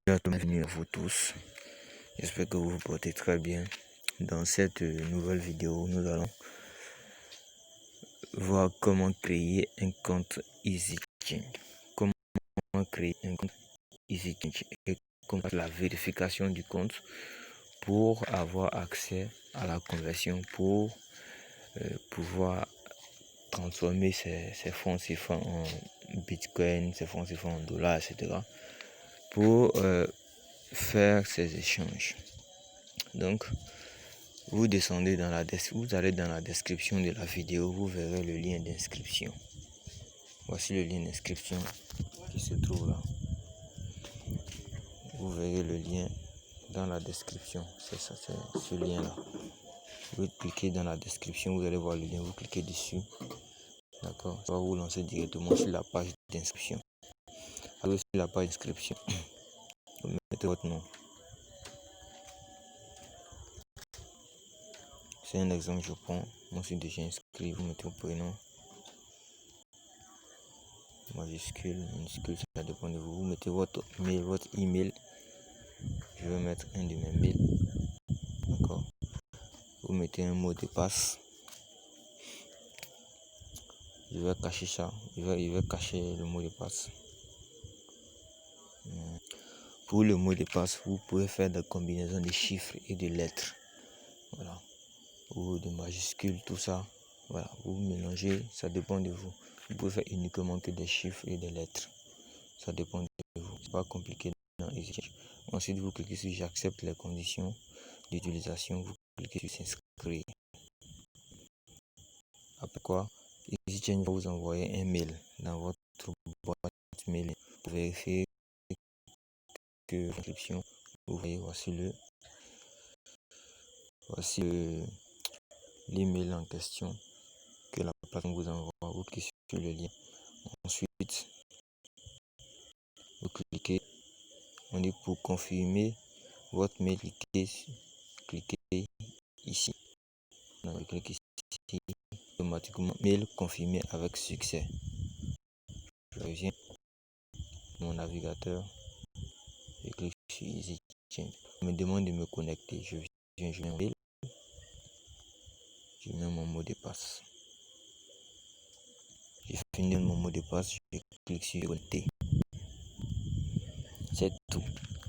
Bienvenue à vous tous. J'espère que vous vous portez très bien. Dans cette nouvelle vidéo, nous allons voir comment créer un compte EasyChange. Comment créer un compte EasyChange et comment faire la vérification du compte pour avoir accès à la conversion, pour pouvoir transformer ces fonds CFA en Bitcoin, ces fonds CFA en dollars, etc. pour faire ces échanges. Donc, vous allez dans la description de la vidéo, vous verrez le lien d'inscription. Voici le lien d'inscription qui se trouve là. Vous verrez le lien dans la description. C'est ça, c'est ce lien là. Vous cliquez dans la description, vous allez voir le lien, vous cliquez dessus. D'accord, ça va vous lancer directement sur la page d'inscription. Allez sur la page d'inscription, vous mettez votre nom. C'est un exemple, je prends. Moi, je suis déjà inscrit. Vous mettez votre prénom. Majuscule, minuscule, ça dépend de vous. Vous mettez votre mail, votre email. Je vais mettre un de mes mails. D'accord. Vous mettez un mot de passe. Je vais cacher ça. Je vais cacher le mot de passe. Pour le mot de passe, vous pouvez faire des combinaisons de chiffres et de lettres. Voilà. Ou de majuscules, tout ça. Voilà. Vous mélangez, ça dépend de vous. Vous pouvez faire uniquement que des chiffres et des lettres. Ça dépend de vous. C'est pas compliqué dans EasyChange. Ensuite, vous cliquez sur j'accepte les conditions d'utilisation. Vous cliquez sur s'inscrire. Après quoi, EasyChange va vous envoyer un mail dans votre boîte mail pour vérifier que l'inscription. Vous voyez, voici l'email en question que la plateforme vous envoie. Vous cliquez sur le lien. Ensuite, vous cliquez. On dit pour confirmer votre mail, cliquez ici. On clique ici. Automatiquement, mail confirmé avec succès. Je reviens mon navigateur. Je clique sur EasyChange. On me demande de me connecter. Je mets mon mail. Je mets mon mot de passe. J'ai fini mon mot de passe. Je clique sur connecter. C'est tout.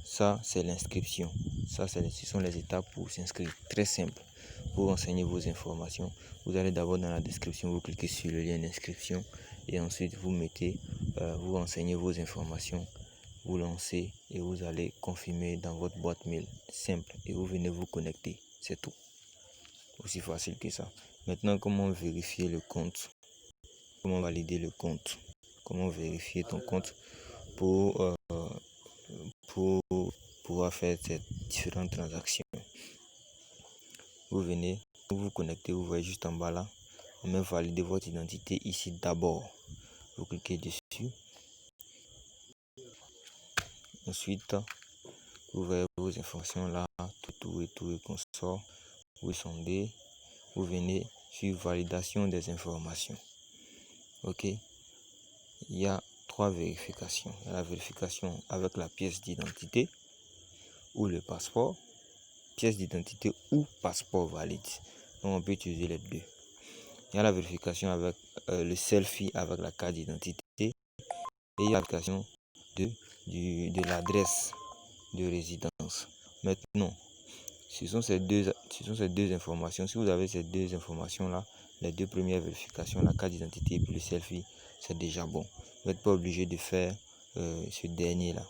Ça, c'est l'inscription. Ce sont les étapes pour s'inscrire. Très simple. Pour renseigner vos informations, vous allez d'abord dans la description, vous cliquez sur le lien d'inscription et ensuite vous vous renseignez vos informations, vous lancez et vous allez confirmer dans votre boîte mail. Simple. Et vous venez vous connecter. C'est tout. Aussi facile que ça. Maintenant, comment vérifier le compte? Comment valider le compte? Comment vérifier ton compte pour pouvoir faire ces différentes transactions? Vous venez, vous connectez, vous voyez juste en bas là, on met valider votre identité ici d'abord. Vous cliquez dessus. Ensuite, vous voyez vos informations là, tout et consort. Vous sondez, vous venez sur validation des informations. Ok. Il y a 3 vérifications. Il y a la vérification avec la pièce d'identité ou le passeport. Pièce d'identité ou passeport valide. Donc on peut utiliser les deux. Il y a la vérification avec le selfie avec la carte d'identité et il y a la vérification de l'adresse de résidence. Maintenant, ce sont ces deux informations. Si vous avez ces deux informations là, les deux premières vérifications, la carte d'identité et puis le selfie, c'est déjà bon. Vous n'êtes pas obligé de faire ce dernier là.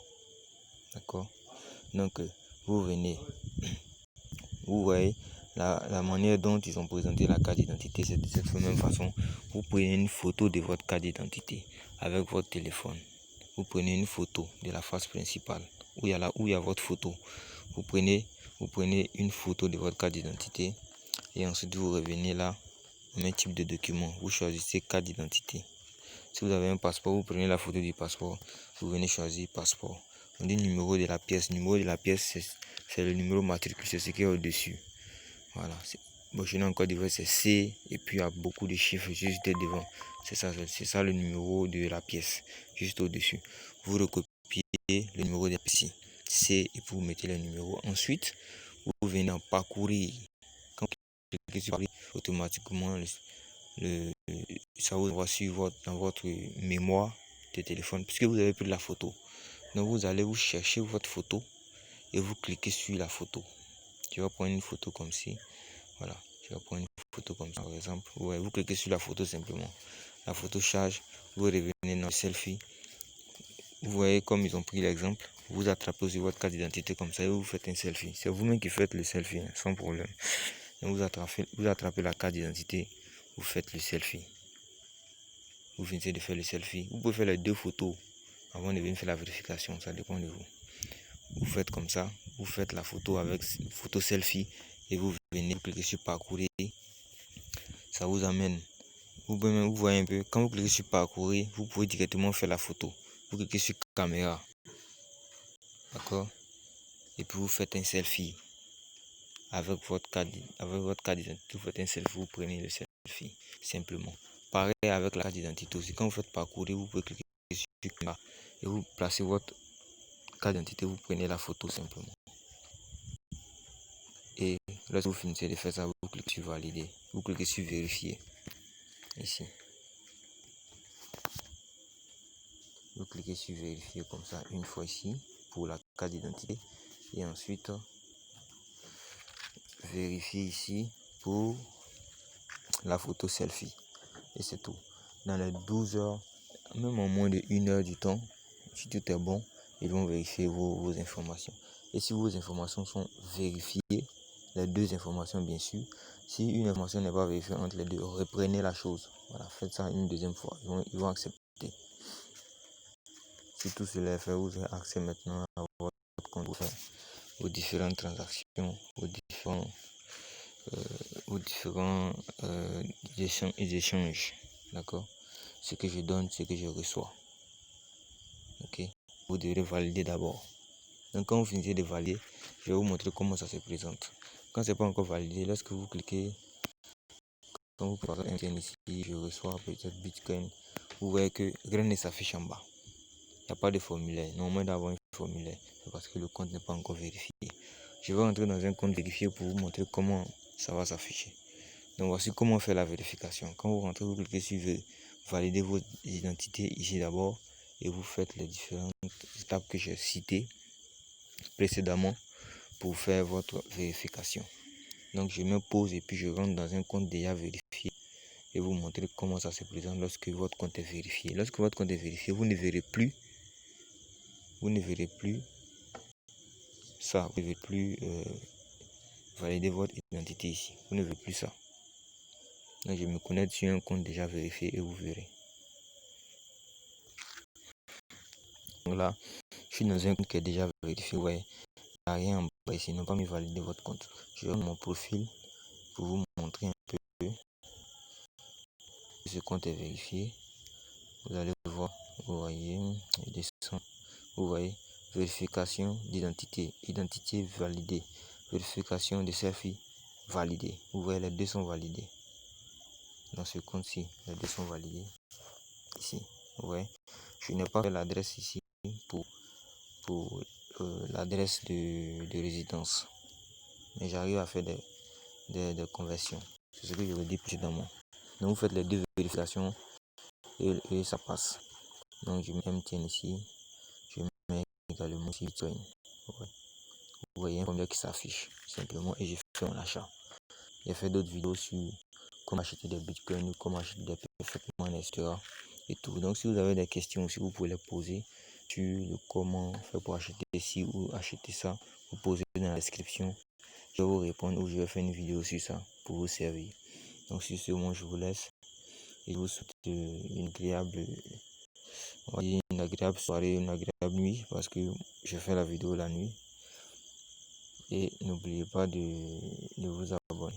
D'accord? Donc vous venez, vous voyez la manière dont ils ont présenté la carte d'identité, c'est de cette même façon. Vous prenez une photo de votre carte d'identité avec votre téléphone. Vous prenez une photo de la face principale où il y a votre photo. Vous prenez une photo de votre carte d'identité et ensuite vous revenez là, même type de document. Vous choisissez carte d'identité. Si vous avez un passeport, vous prenez la photo du passeport. Vous venez choisir passeport. On dit numéro de la pièce. Numéro de la pièce, c'est le numéro matricule, c'est ce qui est au-dessus. Voilà. Bon, chez nous en Côte d'Ivoire, c'est C et puis il y a beaucoup de chiffres juste devant. C'est ça le numéro de la pièce, juste au-dessus. Vous recopiez le numéro de la pièce. C et puis vous mettez les numéros. Ensuite, vous venez en parcourir. Quand vous cliquez sur parcourir, automatiquement, ça vous envoie dans votre mémoire de téléphone, puisque vous avez pris la photo. Donc vous allez vous chercher votre photo et vous cliquez sur la photo. Je vais prendre une photo comme ci. Voilà, je vais prendre une photo comme ça par exemple. Vous cliquez sur la photo simplement. La photo charge, vous revenez dans le selfie. Vous voyez comme ils ont pris l'exemple. Vous attrapez aussi votre carte d'identité comme ça et vous faites un selfie. C'est vous-même qui faites le selfie, sans problème. Donc vous attrapez la carte d'identité, vous faites le selfie. Vous finissez de faire le selfie. Vous pouvez faire les 2 photos avant de venir faire la vérification, ça dépend de vous. Vous faites comme ça, vous faites la photo avec photo selfie et vous venez cliquer sur parcourir. Ça vous amène. Vous voyez un peu, quand vous cliquez sur parcourir, vous pouvez directement faire la photo. Vous cliquez sur caméra. D'accord? Et puis vous faites un selfie avec votre carte d'identité. Vous faites un selfie, vous prenez le selfie simplement. Pareil avec la carte d'identité aussi. Quand vous faites parcourir, vous pouvez cliquer sur caméra et vous placez votre carte d'identité, vous prenez la photo simplement. Et lorsque vous finissez de faire ça, vous cliquez sur valider. Vous cliquez sur vérifier. Ici. Vous cliquez sur vérifier comme ça une fois ici pour la carte d'identité. Et ensuite, vérifier ici pour la photo selfie. Et c'est tout. Dans les 12 heures, même en moins de 1 heure du temps, si tout est bon, ils vont vérifier vos informations. Et si vos informations sont vérifiées, les 2 informations bien sûr, si une information n'est pas vérifiée entre les 2, reprenez la chose. Voilà, faites ça une 2e fois. Ils vont accepter. Si tout cela est fait, vous avez accès maintenant à votre compte pour faire aux différentes transactions, aux différents échanges. D'accord? Ce que je donne, ce que je reçois. Ok? Vous devrez valider d'abord. Donc quand vous finissez de valider, je vais vous montrer comment ça se présente. Quand ce n'est pas encore validé, lorsque vous cliquez, quand vous passez un lien ici, je reçois peut-être Bitcoin, vous voyez que rien ne s'affiche en bas. Il n'y a pas de formulaire. Normalement d'avoir un formulaire, c'est parce que le compte n'est pas encore vérifié. Je vais rentrer dans un compte vérifié pour vous montrer comment ça va s'afficher. Donc voici comment faire la vérification. Quand vous rentrez, vous cliquez sur valider votre identité ici d'abord et vous faites les différentes étapes que j'ai citées précédemment pour faire votre vérification. Donc je me pose et puis je rentre dans un compte déjà vérifié et vous montrer comment ça se présente lorsque votre compte est vérifié. Lorsque votre compte est vérifié, vous ne verrez plus ça, vous ne verrez plus valider votre identité ici. Vous ne verrez plus ça. Donc je me connecte sur un compte déjà vérifié et vous verrez. Donc là, je suis dans un compte qui est déjà vérifié. Vous voyez, il n'y a rien en bas ici. Ils n'ont pas mis valider votre compte. Je vais mon profil pour vous montrer un peu que ce compte est vérifié. Vous allez voir, vous voyez, il descend. Vous voyez, vérification d'identité, identité validée, vérification de selfie validée. Vous voyez, les 2 sont validés. Dans ce compte-ci, les 2 sont validés. Ici, vous voyez, je n'ai pas fait l'adresse ici pour l'adresse de résidence. Mais j'arrive à faire des conversions. C'est ce que je vous dis précédemment. Donc vous faites les 2 vérifications et ça passe. Donc je mets MTN ici. Je mets également ici Bitcoin. Ouais. Vous voyez un formulaire qui s'affiche simplement et j'ai fait mon achat. J'ai fait d'autres vidéos sur comment acheter des bitcoins ou comment acheter des paiements, etc. Et tout. Donc si vous avez des questions aussi, vous pouvez les poser sur le comment faire pour acheter ci ou acheter ça. Vous posez dans la description. Je vais vous répondre ou je vais faire une vidéo sur ça pour vous servir. Donc sur ce, moi je vous laisse et je vous souhaite une agréable soirée, une agréable nuit parce que je fais la vidéo la nuit. Et n'oubliez pas de vous abonner.